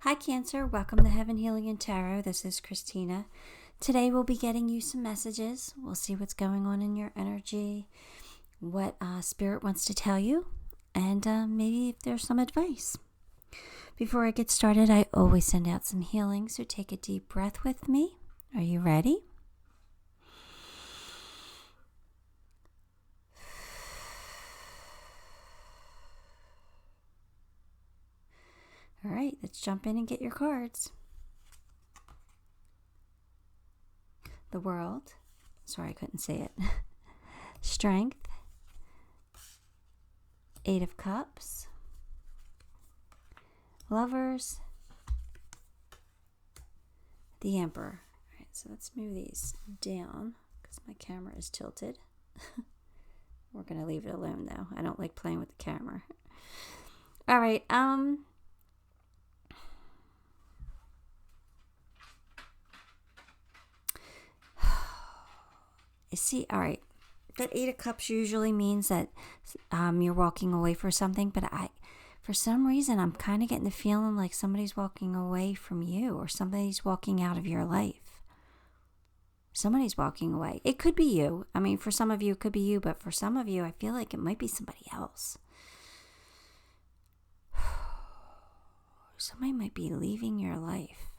Hi Cancer, welcome to Heaven Healing and Tarot. This is Christina. Today we'll be getting you some messages. We'll see what's going on in your energy, what Spirit wants to tell you, and maybe if there's some advice. Before I get started, I always send out some healing, so take a deep breath with me. Are you ready? All right, let's jump in and get your cards. The World. Sorry, I couldn't say it. Strength. Eight of Cups. Lovers. The Emperor. All right, so let's move these down because my camera is tilted. We're going to leave it alone, though. I don't like playing with the camera. All right, see, all right, that Eight of Cups usually means that you're walking away for something, but for some reason, I'm kind of getting the feeling like somebody's walking away from you or somebody's walking out of your life. Somebody's walking away. It could be you. I mean, for some of you, it could be you, but for some of you, I feel like it might be somebody else. Somebody might be leaving your life.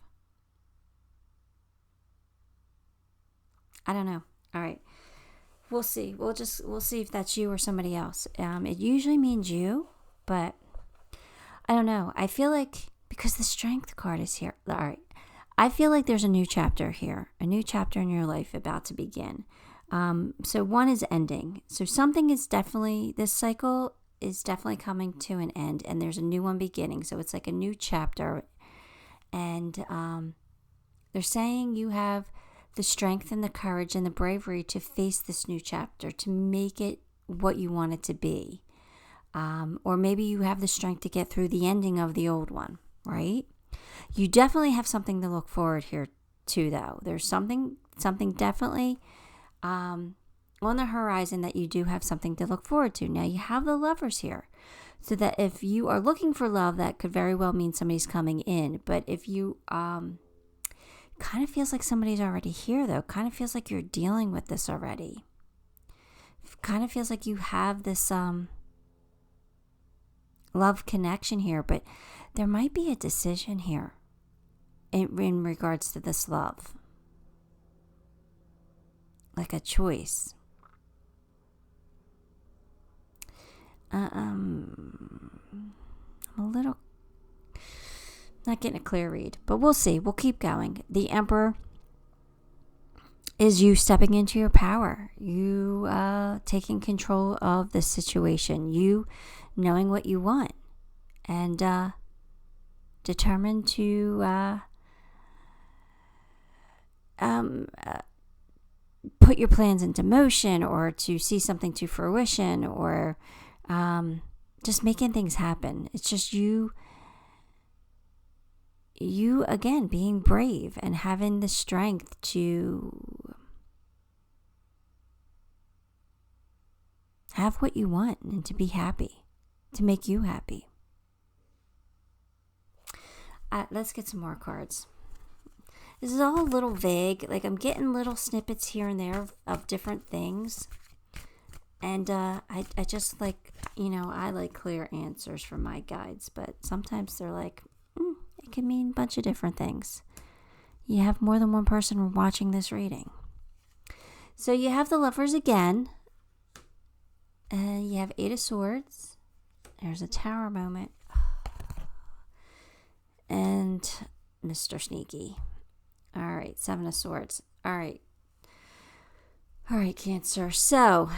I don't know. All right, we'll see. We'll see if that's you or somebody else. It usually means you, but I don't know. I feel like because the Strength card is here. All right, I feel like there's a new chapter here, a new chapter in your life about to begin. So one is ending. So something is definitely, this cycle is definitely coming to an end, and there's a new one beginning. So it's like a new chapter, and they're saying you have the strength and the courage and the bravery to face this new chapter, to make it what you want it to be. Or maybe you have the strength to get through the ending of the old one, right? You definitely have something to look forward here to, though. There's something definitely on the horizon that you do have something to look forward to. Now, you have the Lovers here. So that if you are looking for love, that could very well mean somebody's coming in. But if you kind of feels like somebody's already here, though. Kind of feels like you're dealing with this already. Kind of feels like you have this love connection here, but there might be a decision here in regards to this love. Like a choice. I'm a little not getting a clear read, but we'll see. We'll keep going. The Emperor is you stepping into your power. You taking control of the situation. You knowing what you want. And determined to put your plans into motion, or to see something to fruition, or just making things happen. It's just you again being brave and having the strength to have what you want and to be happy, to make you happy. Let's get some more cards. This is all a little vague. Like, I'm getting little snippets here and there of different things. And I just like, I like clear answers from my guides, but sometimes they're like, it can mean a bunch of different things. You have more than one person watching this reading. So you have the Lovers again. You have Eight of Swords. There's a Tower moment. And Mr. Sneaky. All right, Seven of Swords. All right, Cancer. So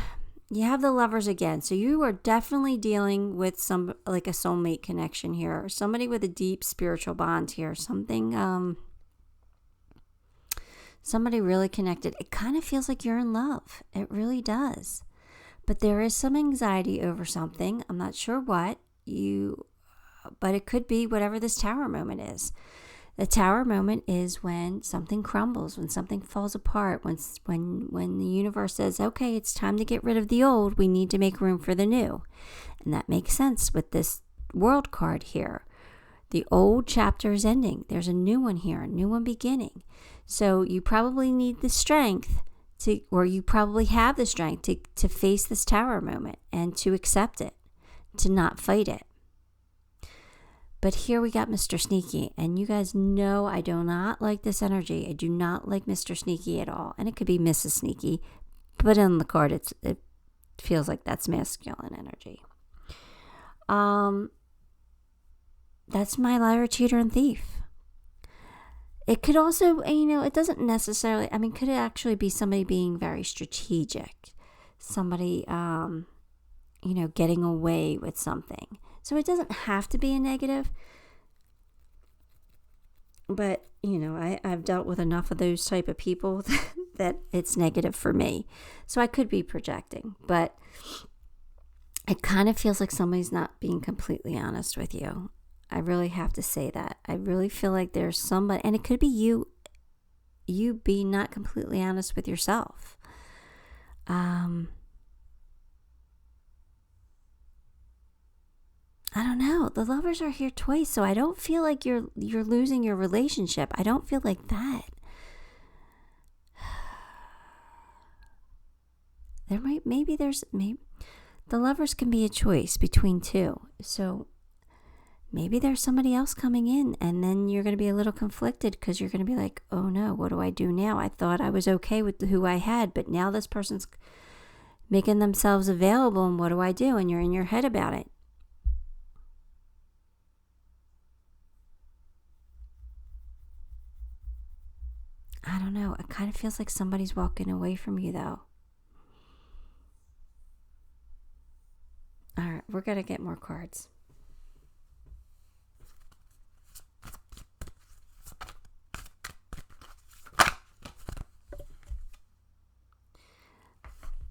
you have the Lovers again. So you are definitely dealing with some, like a soulmate connection here, or somebody with a deep spiritual bond here. Something, somebody really connected. It kind of feels like you're in love. It really does. But there is some anxiety over something. I'm not sure what but it could be whatever this Tower moment is. The Tower moment is when something crumbles, when something falls apart, when the universe says, okay, it's time to get rid of the old, we need to make room for the new. And that makes sense with this World card here. The old chapter is ending. There's a new one here, a new one beginning. So you probably need the strength or you probably have the strength to face this tower moment and to accept it, to not fight it. But here we got Mr. Sneaky, and you guys know I do not like this energy. I do not like Mr. Sneaky at all. And it could be Mrs. Sneaky, but on the card it feels like that's masculine energy. That's my liar, cheater, and thief. It could also, it doesn't necessarily, could it actually be somebody being very strategic? Somebody, getting away with something. So it doesn't have to be a negative. But, I've dealt with enough of those type of people that it's negative for me. So I could be projecting. But it kind of feels like somebody's not being completely honest with you. I really have to say that. I really feel like there's somebody, and it could be you being not completely honest with yourself. I don't know. The lovers are here twice, so I don't feel like you're losing your relationship. I don't feel like that. Maybe the lovers can be a choice between two. So maybe there's somebody else coming in, and then you're going to be a little conflicted because you're going to be like, oh no, what do I do now? I thought I was okay with who I had, but now this person's making themselves available, and what do I do? And you're in your head about it. I don't know. It kind of feels like somebody's walking away from you, though. All right, we're going to get more cards.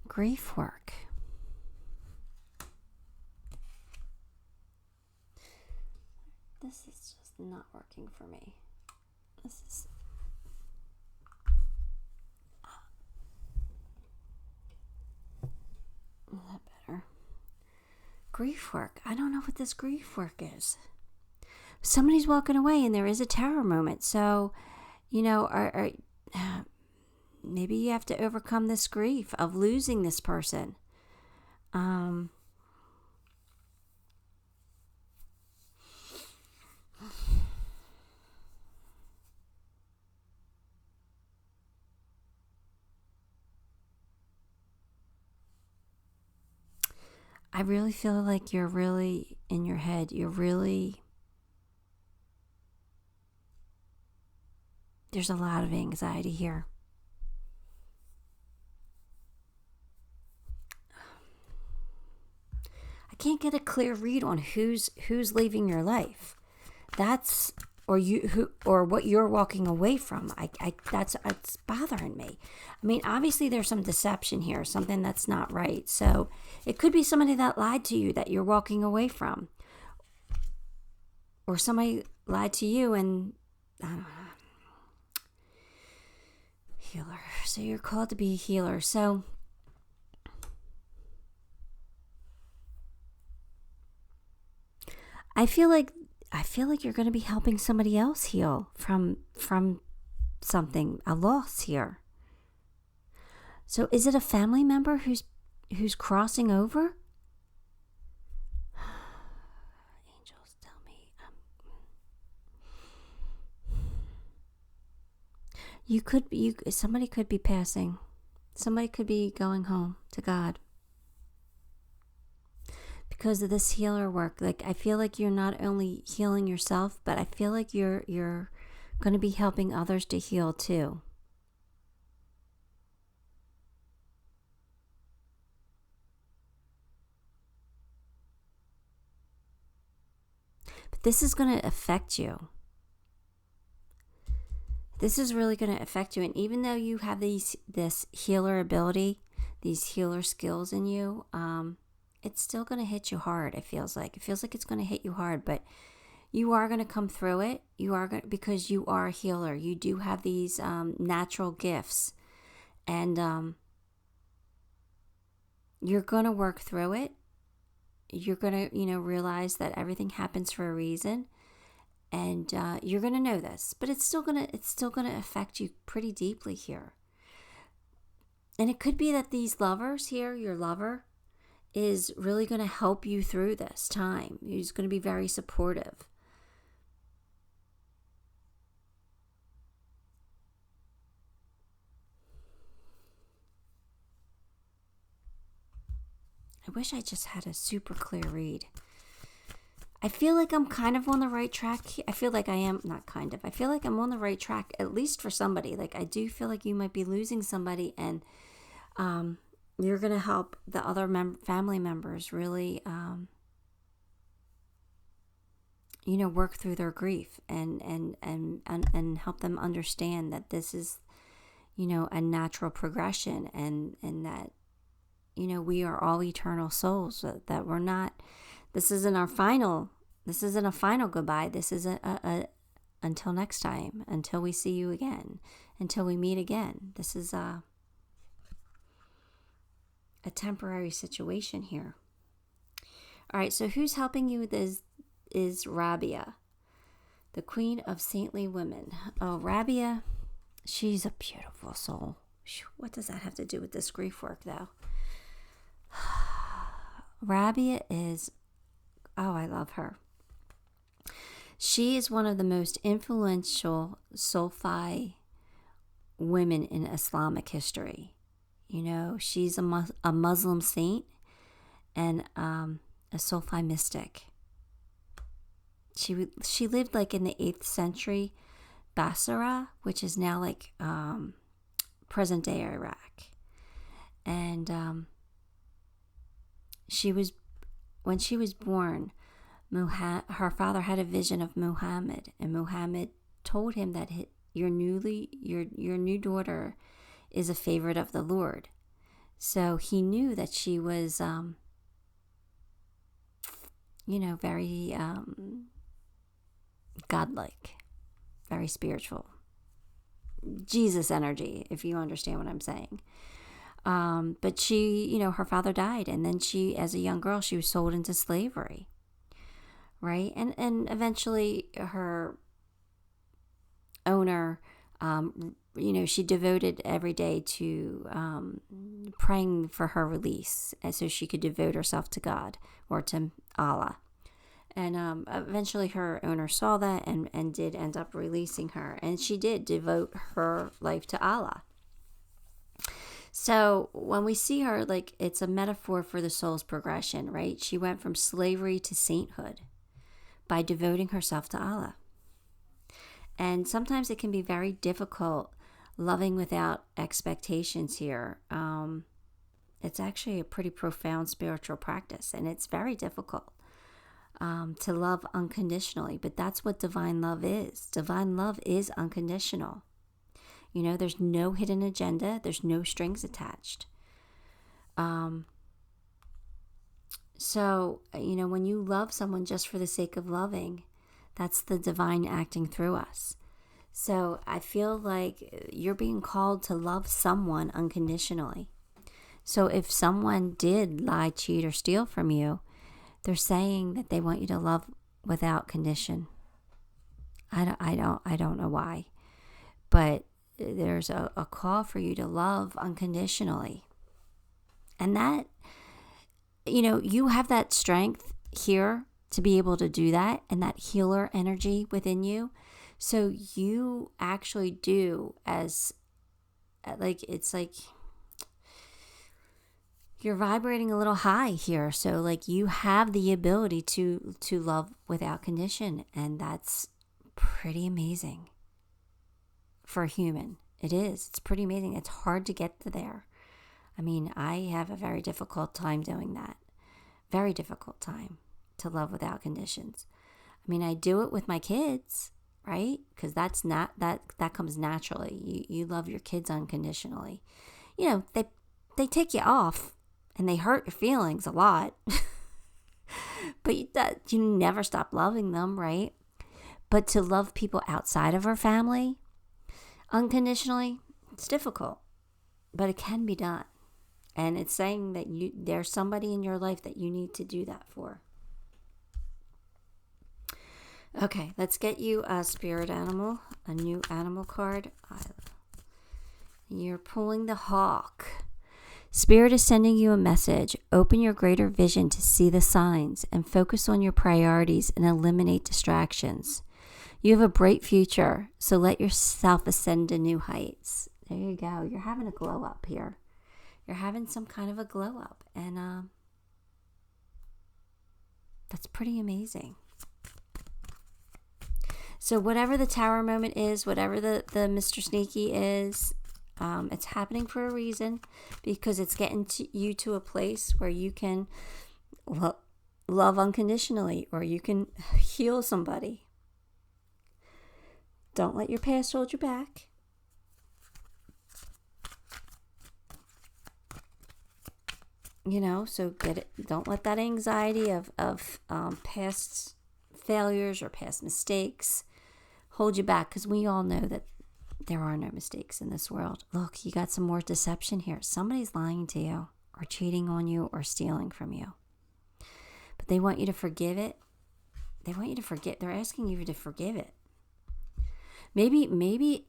Grief work. This is just not working for me. This is... Is that better? Grief work. I don't know what this grief work is. Somebody's walking away and there is a tower moment. So, maybe you have to overcome this grief of losing this person. I really feel like you're really in your head. There's a lot of anxiety here. I can't get a clear read on who's leaving your life. That's or what you're walking away from. It's bothering me. Obviously there's some deception here, something that's not right. So it could be somebody that lied to you that you're walking away from, or somebody lied to you and I don't know. Healer. So you're called to be a healer. So I feel like you're going to be helping somebody else heal from something, a loss here. So is it a family member who's crossing over? Angels, tell me. Somebody could be passing. Somebody could be going home to God. Because of this healer work, I feel like you're not only healing yourself, but I feel like you're going to be helping others to heal too. But this is going to affect you. This is really going to affect you, and even though you have this healer ability, these healer skills in you, it's still going to hit you hard. It feels like it's going to hit you hard, but you are going to come through it. Because you are a healer. You do have these natural gifts, and you're going to work through it. You're going to, realize that everything happens for a reason, And you're going to know this, but it's still going to affect you pretty deeply here. And it could be that these lovers here, your lover, is really going to help you through this time. He's going to be very supportive. I wish I just had a super clear read. I feel like I'm kind of on the right track. I feel like I am, not kind of. I feel like I'm on the right track, at least for somebody. Like, I do feel like you might be losing somebody, and you're going to help the other family members really, work through their grief and help them understand that this is, a natural progression, and that, we are all eternal souls, that we're not, this isn't a final goodbye. This is a until next time, until we see you again, until we meet again. This is a temporary situation here. All right, so who's helping you with this is Rabia, the queen of saintly women. Oh, Rabia, she's a beautiful soul. What does that have to do with this grief work, though? Rabia is, I love her. She is one of the most influential Soulfi women in Islamic history. She's a Muslim saint and a Soulfi mystic. She lived like in the 8th century Basra, which is now like present day Iraq. And when she was born, her father had a vision of Muhammad, and Muhammad told him that your new daughter is a favorite of the Lord. So he knew that she was, very godlike, very spiritual, Jesus energy, if you understand what I'm saying. But she, her father died, and then she, as a young girl, she was sold into slavery, right? And eventually her owner, she devoted every day to praying for her release, and so she could devote herself to God or to Allah. And eventually her owner saw that and did end up releasing her, and she did devote her life to Allah. So when we see her, like, it's a metaphor for the soul's progression, right? She went from slavery to sainthood by devoting herself to Allah. And sometimes it can be very difficult loving without expectations here. It's actually a pretty profound spiritual practice, and it's very difficult to love unconditionally. But that's what divine love is. Divine love is unconditional. There's no hidden agenda. There's no strings attached. So, when you love someone just for the sake of loving, that's the divine acting through us. So I feel like you're being called to love someone unconditionally. So if someone did lie, cheat, or steal from you, they're saying that they want you to love without condition. I don't know why, but there's a call for you to love unconditionally. And that, you have that strength here to be able to do that, and that healer energy within you. So you actually do, it's like you're vibrating a little high here. So like you have the ability to love without condition, and that's pretty amazing. For a human, it is. It's pretty amazing. It's hard to get to there. I mean, I have a very difficult time doing that. Very difficult time to love without conditions. I mean, I do it with my kids, right? Because that's not that comes naturally. You love your kids unconditionally. They tick you off and they hurt your feelings a lot, but you never stop loving them, right? But to love people outside of our family unconditionally, it's difficult, but it can be done. And it's saying that there's somebody in your life that you need to do that for. Okay, let's get you a spirit animal, a new animal card. You're pulling the hawk. Spirit is sending you a message. Open your greater vision to see the signs and focus on your priorities and eliminate distractions. You have a bright future, so let yourself ascend to new heights. There you go. You're having a glow up here. You're having some kind of a glow up, and that's pretty amazing. So whatever the tower moment is, whatever the Mr. Sneaky is, it's happening for a reason, because it's getting you to a place where you can love unconditionally, or you can heal somebody. Don't let your past hold you back. So get it. Don't let that anxiety of past failures or past mistakes hold you back, because we all know that there are no mistakes in this world. Look, you got some more deception here. Somebody's lying to you, or cheating on you, or stealing from you. But they want you to forgive it. They want you to forget. They're asking you to forgive it. Maybe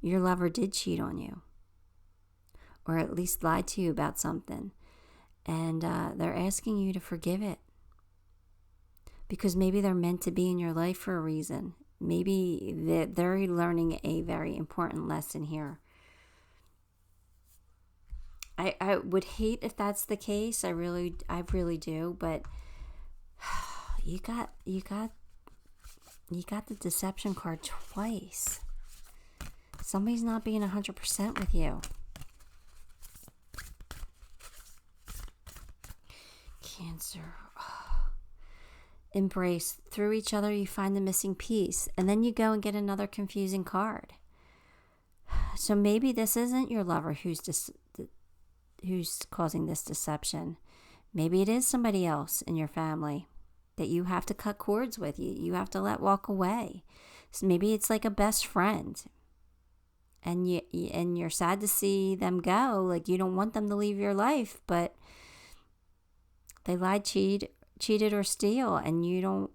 your lover did cheat on you, or at least lied to you about something, and they're asking you to forgive it, because maybe they're meant to be in your life for a reason. Maybe they're learning a very important lesson here. I would hate if that's the case. I really do. But you got the deception card twice. Somebody's not being 100% with you. Cancer. Embrace. Through each other, you find the missing piece, and then you go and get another confusing card. So maybe this isn't your lover who's causing this deception. Maybe it is somebody else in your family that you have to cut cords with. You have to let walk away. So maybe it's like a best friend, and you're sad to see them go. Like, you don't want them to leave your life, but they lied, cheated, or steal, and you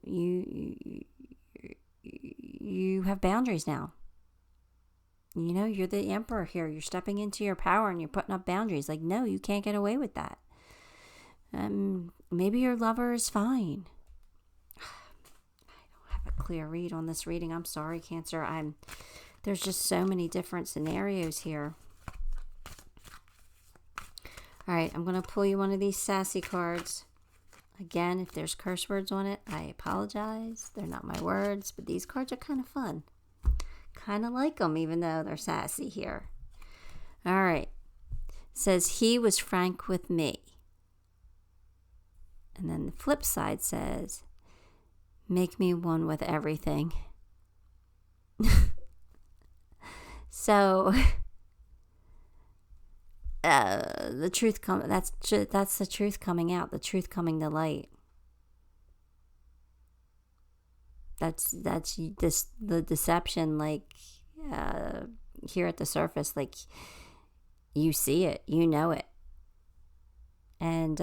have boundaries now. You're the emperor here. You're stepping into your power, and you're putting up boundaries. Like, no, you can't get away with that. Maybe your lover is fine. I don't have a clear read on this reading. I'm sorry, Cancer. There's just so many different scenarios here. All right, I'm going to pull you one of these sassy cards. Again, if there's curse words on it, I apologize. They're not my words, but these cards are kind of fun. Kind of like them, even though they're sassy here. All right. It says, he was frank with me. And then the flip side says, make me one with everything. So the truth that's the truth coming out, the truth coming to light. That's the deception, like here at the surface, like you see it, you know it, and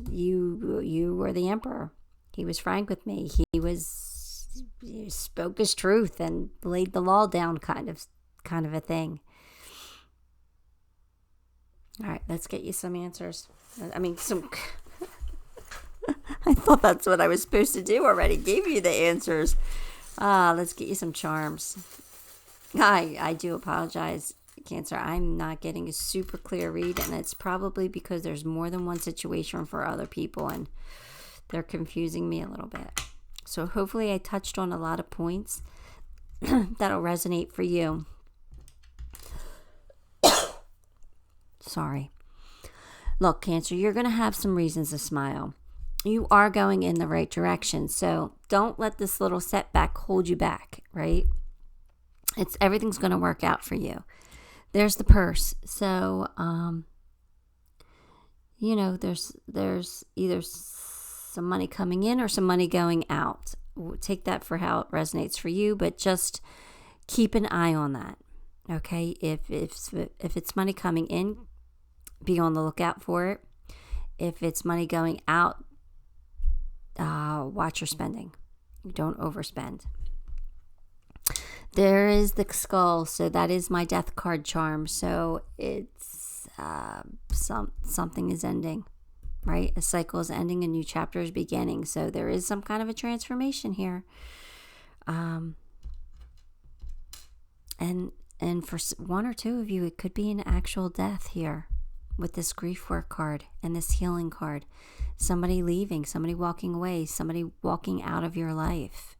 you were the emperor. He was frank with me. He spoke his truth and laid the law down, kind of a thing. All right, let's get you some answers. I thought that's what I was supposed to do already. Gave you the answers. Let's get you some charms. I do apologize, Cancer. I'm not getting a super clear read, and it's probably because there's more than one situation for other people, and they're confusing me a little bit. So hopefully I touched on a lot of points that'll resonate for you. Sorry. Look, Cancer, you're going to have some reasons to smile. You are going in the right direction. So don't let this little setback hold you back, right? Everything's going to work out for you. There's the purse. So, there's either some money coming in or some money going out. Take that for how it resonates for you, but just keep an eye on that. Okay? If it's money coming in, be on the lookout for it. If it's money going out, watch your spending. Don't overspend. There is the skull, so that is my death card charm. So it's something is ending, right? A cycle is ending, a new chapter is beginning. So there is some kind of a transformation here. And for one or two of you, it could be an actual death here with this grief work card and this healing card. Somebody leaving, somebody walking away, somebody walking out of your life,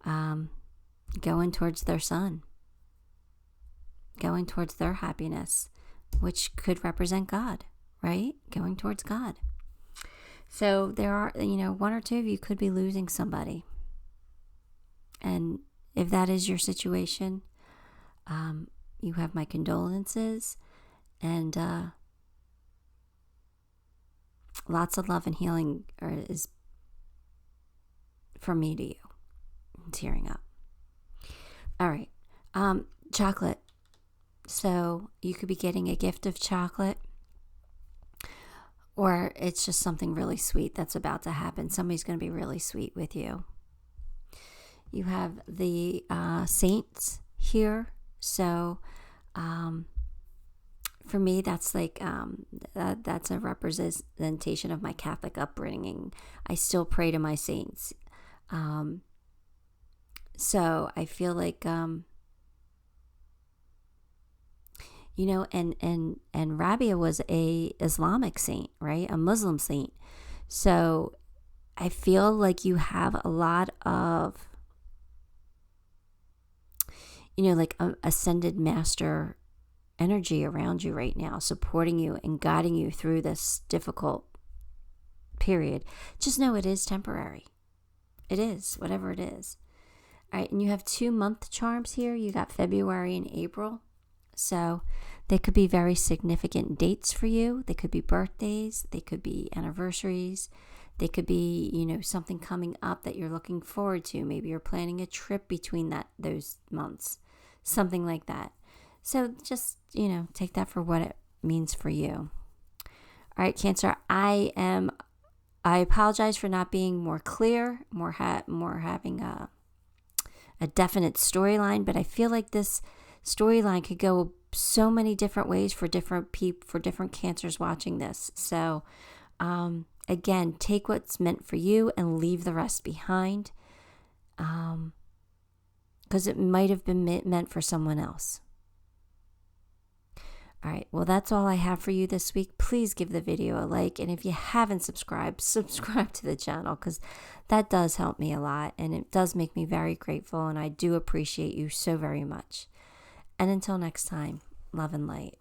going towards their son, going towards their happiness, which could represent God, right? Going towards God. So there are, one or two of you could be losing somebody. And if that is your situation, you have my condolences, and lots of love and healing is from me to you. I'm tearing up. All right. Chocolate. So you could be getting a gift of chocolate, or it's just something really sweet that's about to happen. Somebody's going to be really sweet with you. You have the saints here. So for me, that's like that's a representation of my Catholic upbringing. I still pray to my saints. So I feel like and Rabia was a Islamic saint, right? A Muslim saint. So I feel like you have a lot of like ascended master energy around you right now, supporting you and guiding you through this difficult period. Just know it is temporary. It is, whatever it is. All right, and you have 2-month charms here. You got February and April. So they could be very significant dates for you. They could be birthdays. They could be anniversaries. They could be, something coming up that you're looking forward to. Maybe you're planning a trip between those months. Something like that. So just, take that for what it means for you. All right, Cancer, I apologize for not being more clear, more having a definite storyline, but I feel like this storyline could go so many different ways for different people, for different Cancers watching this. So, again, take what's meant for you and leave the rest behind. Because it might have been meant for someone else. All right, well, that's all I have for you this week. Please give the video a like, and if you haven't subscribed, subscribe to the channel, because that does help me a lot, and it does make me very grateful, and I do appreciate you so very much. And until next time, love and light.